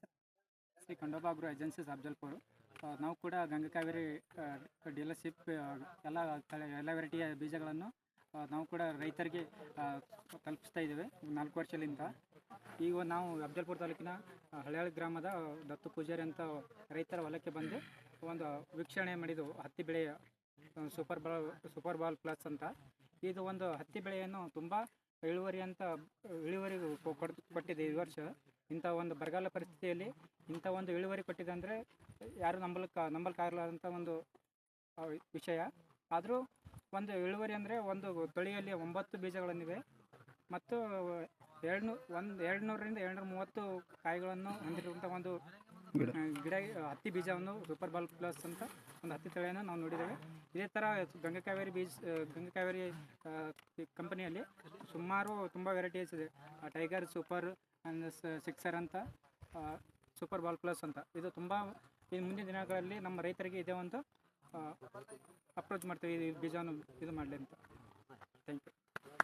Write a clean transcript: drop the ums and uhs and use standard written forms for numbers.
Sir. Shri Khandoba agro agencies Afzalpur. ನಾವು ಕೂಡ Ganga Kaveri dealership ಎಲ್ಲ ವೆರೈಟಿಯ ಬೀಜಗಳನ್ನು ನಾವು ಕೂಡ ರೈತರಿಗೆ ತಲುಪಿಸ್ತಾ ಇದ್ದೇವೆ 4 ವರ್ಷದಿಂದ. ಈಗ ನಾವು ಅಫ್ಜಲ್ಪುರ ತಾಲೂಕಿನ ಹಳೆಹಳ್ಳಿ ಗ್ರಾಮದ ದತ್ತು ಪೂಜಾರಿ ಅಂತ ರೈತರ ಹೊಲಕ್ಕೆ ಬಂದು ಒಂದು ವೀಕ್ಷಣೆ ಮಾಡಿದ್ದು ಹತ್ತಿ ಬೆಳೆಯ ಸೂಪರ್ ಬಾಲ್ ಪ್ಲಸ್ ಅಂತ. ಇದು ಒಂದು ಹತ್ತಿ ಬೆಳೆಯನ್ನು ತುಂಬ ಇಳುವರಿ ಕೊಟ್ಟಿದೆ ಈ ವರ್ಷ. ಇಂಥ ಒಂದು ಬರಗಾಲ ಪರಿಸ್ಥಿತಿಯಲ್ಲಿ ಇಂಥ ಒಂದು ಇಳುವರಿ ಕೊಟ್ಟಿದೆ ಅಂದರೆ ಯಾರು ನಂಬಲಿಕ್ಕಾಗಲಾದಂಥ ಒಂದು ವಿಷಯ. ಆದರೂ ಒಂದು ಇಳುವರಿ ಅಂದರೆ ಒಂದು ತಳಿಯಲ್ಲಿ 9 ಬೀಜಗಳನ್ನಿವೆ ಮತ್ತು 200ರಿಂದ 230 ಕಾಯಿಗಳನ್ನು ಹೊಂದಿರುವಂಥ ಒಂದು ಗಿಡ ಹತ್ತಿ ಬೀಜವನ್ನು ಸೂಪರ್ ಬಾಲ್ ಪ್ಲಸ್ ಅಂತ ಒಂದು ಹತ್ತಿ ತಳಿಯನ್ನು ನಾವು ನೋಡಿದ್ದೇವೆ. ಇದೇ ಥರ ಗಂಗಾ ಕಾವೇರಿ ಕಂಪನಿಯಲ್ಲಿ ಸುಮಾರು ತುಂಬ ವೆರೈಟೀಸ್ ಇದೆ. ಟೈಗರ್ ಸೂಪರ್ ಆ್ಯಂಡ್ ಸಿಕ್ಸರ್ ಅಂತ, ಸೂಪರ್ ಬಾಲ್ ಪ್ಲಸ್ ಅಂತ. ಇದು ತುಂಬ ಮುಂದಿನ ದಿನಗಳಲ್ಲಿ ನಮ್ಮ ರೈತರಿಗೆ ಇದೇ ಒಂದು ಅಪ್ರೋಚ್ ಮಾಡ್ತೀವಿ, ಈ ಬೀಜವನ್ನು ಇದು ಮಾಡಲಿ ಅಂತ. Thank you.